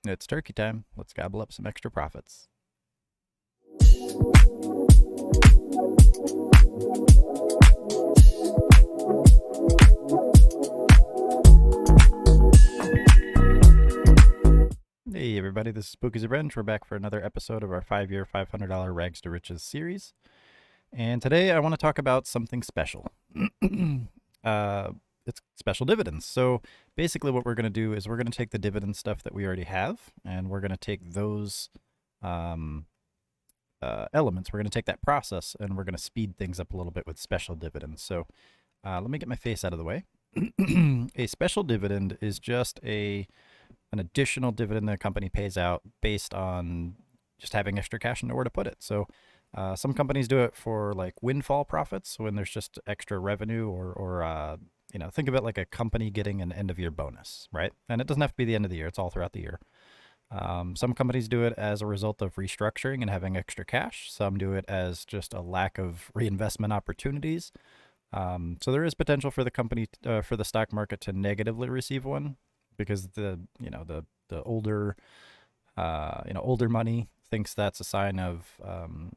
It's turkey time. Let's gobble up some extra profits. Hey everybody, this is Spooky's Revenge. We're back for another episode of our 5-year, $500 Rags to Riches series. And today I want to talk about something special. It's special dividends. So basically what we're going to do is we're going to take the dividend stuff that we already have, and we're going to take those elements. We're going to take that process, and we're going to speed things up a little bit with special dividends. So let me get my face out of the way. A special dividend is just an additional dividend that a company pays out based on just having extra cash and nowhere to put it. So some companies do it for like windfall profits when there's just extra revenue, or think of it like a company getting an end of year bonus, right? And it doesn't have to be the end of the year. It's all throughout the year. Some companies do it as a result of restructuring and having extra cash. Some do it as just a lack of reinvestment opportunities. So there is potential for the company, for the stock market to negatively receive one, because the older money thinks that's a sign of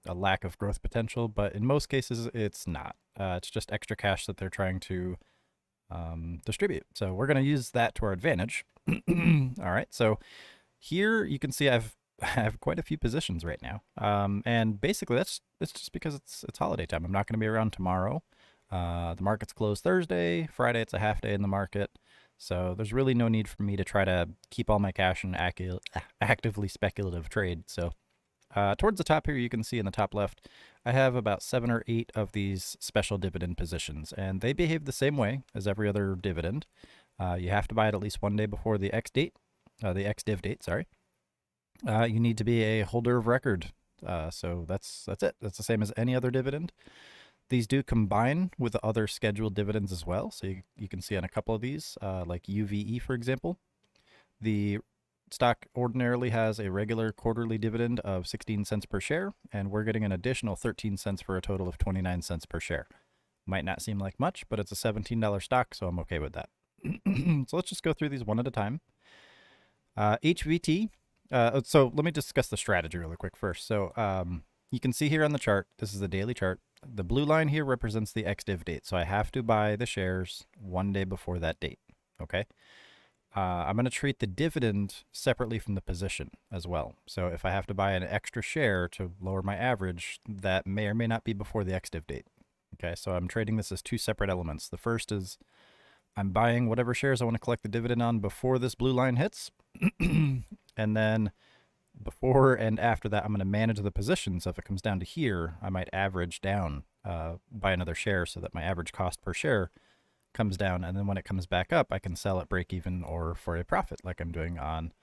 a lack of growth potential. But in most cases, it's not. It's just extra cash that they're trying to distribute. So we're going to use that to our advantage. All right. So here you can see I have quite a few positions right now. And basically it's just because it's holiday time. I'm not going to be around tomorrow. The market's closed Thursday. Friday, it's a half day in the market. So there's really no need for me to try to keep all my cash in actively speculative trade. So towards the top here, you can see in the top left, I have about 7 or 8 of these special dividend positions, and they behave the same way as every other dividend. You have to buy it at least one day before the ex-div date, sorry. You need to be a holder of record. So that's it. That's the same as any other dividend. These do combine with the other scheduled dividends as well. So you can see on a couple of these, like UVE, for example. The stock ordinarily has a regular quarterly dividend of 16 cents per share, and we're getting an additional 13 cents for a total of 29 cents per share. Might not seem like much, but it's a $17 stock, so I'm okay with that. So let's just go through these one at a time. HVT. So let me discuss the strategy really quick first. So you can see here on the chart, this is the daily chart. The blue line here represents the ex-div date. So I have to buy the shares one day before that date. Okay. I'm going to treat the dividend separately from the position as well. So if I have to buy an extra share to lower my average, that may or may not be before the ex-div date. Okay. So I'm trading this as two separate elements. The first is I'm buying whatever shares I want to collect the dividend on before this blue line hits. And then before and after that, I'm going to manage the position. So if it comes down to here, I might average down, buy another share so that my average cost per share comes down. And then when it comes back up, I can sell at break even or for a profit, like I'm doing on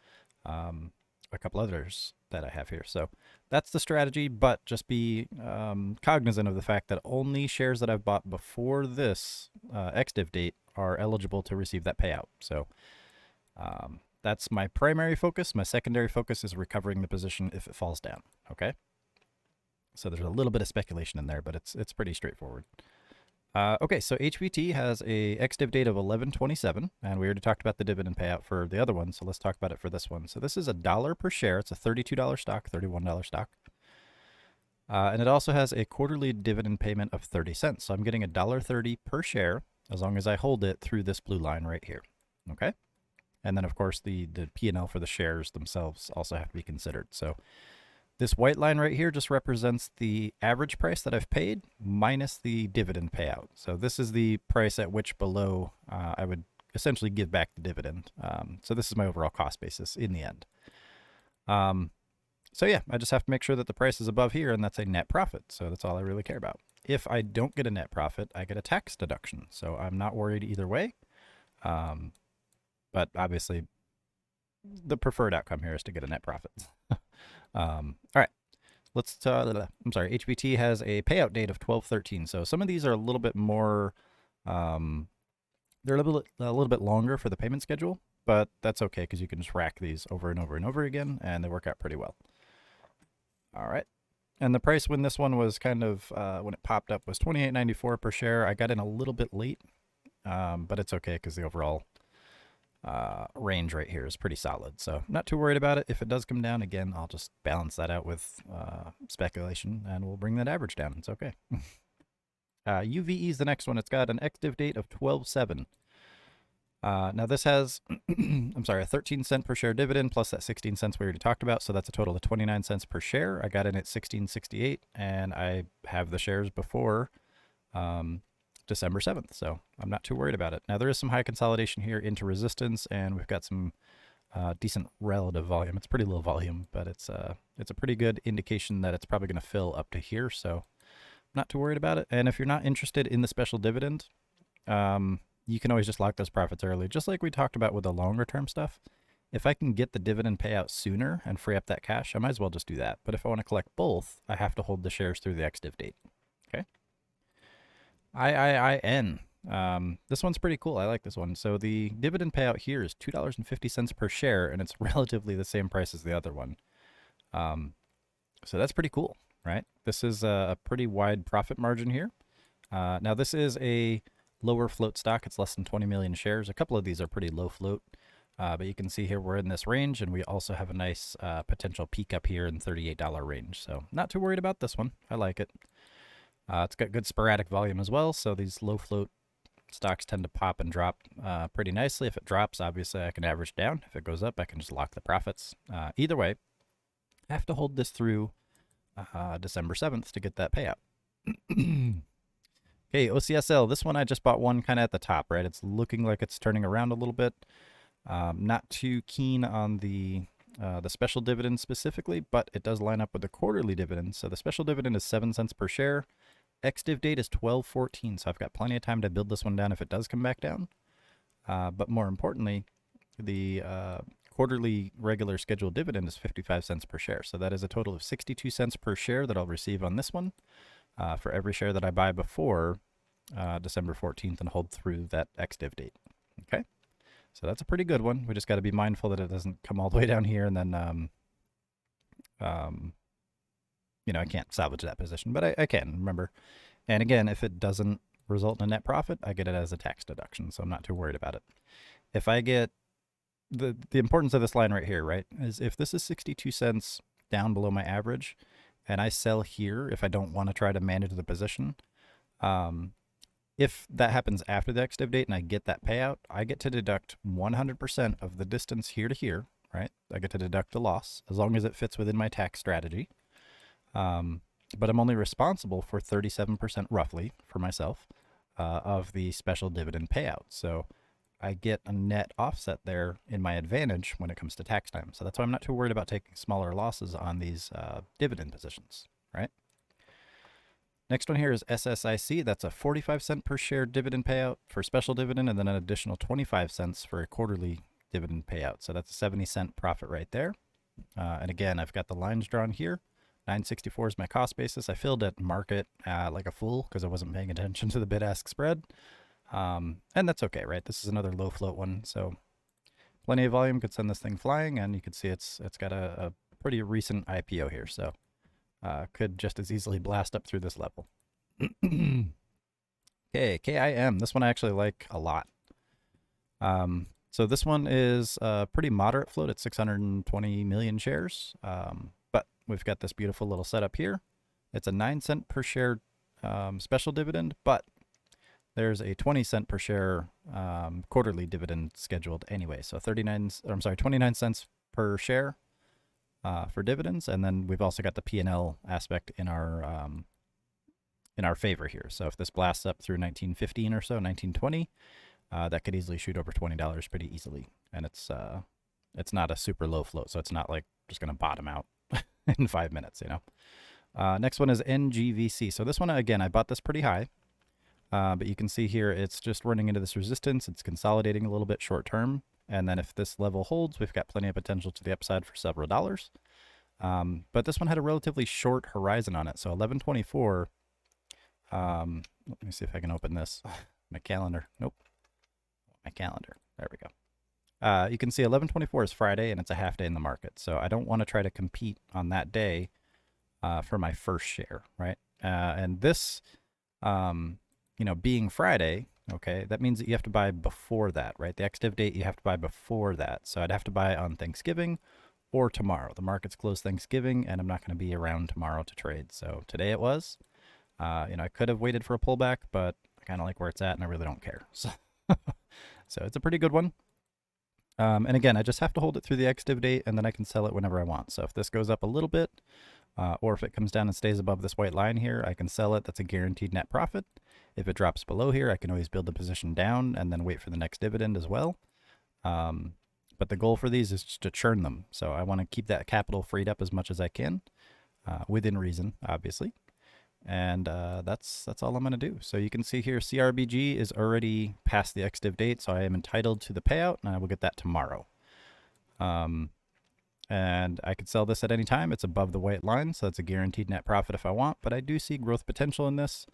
a couple others that I have here. So that's the strategy, but just be cognizant of the fact that only shares that I've bought before this ex-div date are eligible to receive that payout. So that's my primary focus. My secondary focus is recovering the position if it falls down. Okay. So there's a little bit of speculation in there, but it's pretty straightforward. Okay, so HVT has a ex-div date of 11/27, and we already talked about the dividend payout for the other one, so let's talk about it for this one. So this is $1 per share. It's a $32 stock, $31 stock. And it also has a quarterly dividend payment of 30 cents. So I'm getting $1.30 per share as long as I hold it through this blue line right here. Okay. And then, of course, the P&L for the shares themselves also have to be considered. So this white line right here just represents the average price that I've paid minus the dividend payout. So this is the price at which below I would essentially give back the dividend. So this is my overall cost basis in the end. So yeah, I just have to make sure that the price is above here, and that's a net profit. So that's all I really care about. If I don't get a net profit, I get a tax deduction. So I'm not worried either way. But obviously, the preferred outcome here is to get a net profit. All right, I'm sorry. HVT has a payout date of 12/13. So some of these are a little bit more. They're a little bit longer for the payment schedule, but that's okay because you can just rack these over and over and over again, and they work out pretty well. All right. And the price when this one was kind of when it popped up was $28.94 per share. I got in a little bit late, but it's okay because the overall range right here is pretty solid. So not too worried about it. If it does come down, again, I'll just balance that out with speculation, and we'll bring that average down. It's okay. UVE is the next one. It's got an ex-div date of 12/7. Now this has, I'm sorry, a 13-cent per share dividend plus that 16 cents we already talked about. So that's a total of 29 cents per share. I got in at 16.68, and I have the shares before December 7th. So I'm not too worried about it. Now there is some high consolidation here into resistance, and we've got some decent relative volume. It's pretty low volume, but it's a pretty good indication that it's probably going to fill up to here. So I'm not too worried about it. And if you're not interested in the special dividend, you can always just lock those profits early, just like we talked about with the longer term stuff. If I can get the dividend payout sooner and free up that cash, I might as well just do that. But if I want to collect both, I have to hold the shares through the ex-div date. Okay. IIIN. This one's pretty cool. I like this one. So the dividend payout here is $2.50 per share, and it's relatively the same price as the other one. So that's pretty cool, right? This is a pretty wide profit margin here. Now this is a lower float stock. It's less than 20 million shares. A couple of these are pretty low float, but you can see here we're in this range, and we also have a nice potential peak up here in $38 range. So not too worried about this one. I like it. It's got good sporadic volume as well, so these low float stocks tend to pop and drop pretty nicely. If it drops, obviously I can average down. If it goes up, I can just lock the profits. Either way, I have to hold this through December 7th to get that payout. Okay, OCSL. This one I just bought one kind of at the top, right? It's looking like it's turning around a little bit. Not too keen on the special dividend specifically, but it does line up with the quarterly dividend. So the special dividend is 7 cents per share. Ex-div date is 12/14, so I've got plenty of time to build this one down if it does come back down. But more importantly, the quarterly regular scheduled dividend is 55 cents per share. So that is a total of 62 cents per share that I'll receive on this one for every share that I buy before December 14th and hold through that ex-div date. Okay, so that's a pretty good one. We just got to be mindful that it doesn't come all the way down here and then you know, I can't salvage that position, but I can, remember. And again, if it doesn't result in a net profit, I get it as a tax deduction, so I'm not too worried about it. If I get the importance of this line right here, right, is if this is 62 cents down below my average and I sell here, if I don't want to try to manage the position, if that happens after the ex-div date and I get that payout, I get to deduct 100% of the distance here to here, right? I get to deduct the loss as long as it fits within my tax strategy. But I'm only responsible for 37% roughly for myself of the special dividend payout. So I get a net offset there in my advantage when it comes to tax time. So that's why I'm not too worried about taking smaller losses on these dividend positions, right? Next one here is SSIC. That's a 45-cent per share dividend payout for special dividend, and then an additional 25 cents for a quarterly dividend payout. So that's a 70-cent profit right there. And again, I've got the lines drawn here. 964 is my cost basis. I filled at market like a fool because I wasn't paying attention to the bid-ask spread. And that's okay, right? This is another low float one, so plenty of volume could send this thing flying, and you can see it's got a pretty recent IPO here, so could just as easily blast up through this level. Okay, KIM. This one I actually like a lot. So this one is a pretty moderate float at 620 million shares. But we've got this beautiful little setup here. It's a 9-cent per share special dividend, but there's a 20-cent per share quarterly dividend scheduled anyway. So 29 cents per share for dividends, and then we've also got the P&L aspect in our favor here. So if this blasts up through 1915 or so, 1920, that could easily shoot over $20 pretty easily, and it's not a super low float, so it's not like just going to bottom out in 5 minutes, you know. Next one is NGVC. So this one, again, I bought this pretty high, but you can see here it's just running into this resistance. It's consolidating a little bit short term, and then if this level holds, we've got plenty of potential to the upside for several dollars. But this one had a relatively short horizon on it, so 1124. Let me see if I can open this. My calendar. Nope. My calendar. There we go. You can see 11/24 is Friday, and it's a half day in the market. So I don't want to try to compete on that day for my first share, right? And this, you know, being Friday, Okay, that means that you have to buy before that, right? The ex-div date, you have to buy before that. So I'd have to buy on Thanksgiving or tomorrow. The market's closed Thanksgiving, and I'm not going to be around tomorrow to trade. So today it was. I could have waited for a pullback, but I kind of like where it's at, and I really don't care. So, so it's a pretty good one. And again, I just have to hold it through the ex-div date, and then I can sell it whenever I want. So if this goes up a little bit, or if it comes down and stays above this white line here, I can sell it. That's a guaranteed net profit. If it drops below here, I can always build the position down and then wait for the next dividend as well. But the goal for these is just to churn them. So I want to keep that capital freed up as much as I can, within reason, obviously. And that's all I'm going to do. So you can see here, CRBG is already past the ex-div date, so I am entitled to the payout, and I will get that tomorrow. And I could sell this at any time. It's above the white line, so that's a guaranteed net profit if I want, but I do see growth potential in this.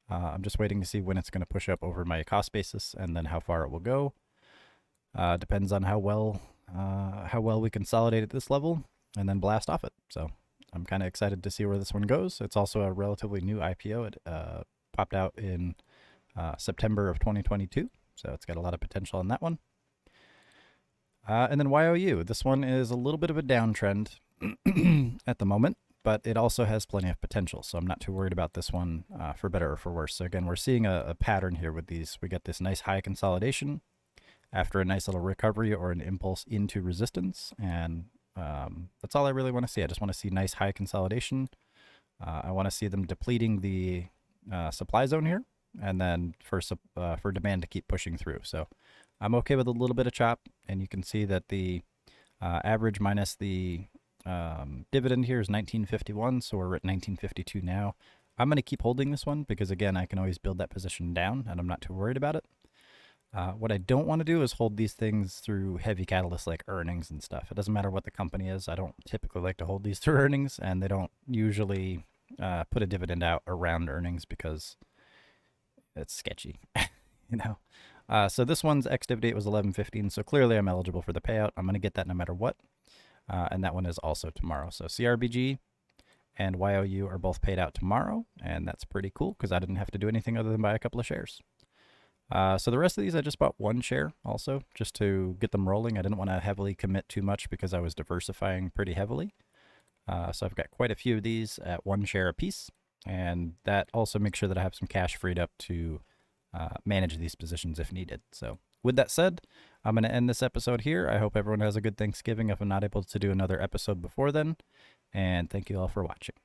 I'm just waiting to see when it's going to push up over my cost basis and then how far it will go. Depends on how well we consolidate at this level and then blast off it. So I'm kind of excited to see where this one goes. It's also a relatively new IPO. It popped out in September of 2022, so it's got a lot of potential on that one. And then YOU. This one is a little bit of a downtrend at the moment, but it also has plenty of potential, so I'm not too worried about this one for better or for worse. So again, we're seeing a pattern here with these. We get this nice high consolidation after a nice little recovery or an impulse into resistance, and that's all I really want to see. I just want to see nice high consolidation. I want to see them depleting the supply zone here, and then for demand to keep pushing through. So I'm okay with a little bit of chop, and you can see that the average minus the dividend here is 1951, so we're at 1952 now. I'm going to keep holding this one because, again, I can always build that position down, and I'm not too worried about it. What I don't want to do is hold these things through heavy catalysts like earnings and stuff. It doesn't matter what the company is. I don't typically like to hold these through earnings, and they don't usually put a dividend out around earnings because it's sketchy, you know. So this one's ex-div date was 11/15, so clearly I'm eligible for the payout. I'm going to get that no matter what. And that one is also tomorrow. So CRBG and YOU are both paid out tomorrow, and that's pretty cool because I didn't have to do anything other than buy a couple of shares. So the rest of these, I just bought one share also just to get them rolling. I didn't want to heavily commit too much because I was diversifying pretty heavily. So I've got quite a few of these at one share a piece, and that also makes sure that I have some cash freed up to manage these positions if needed. So with that said, I'm going to end this episode here. I hope everyone has a good Thanksgiving if I'm not able to do another episode before then. And thank you all for watching.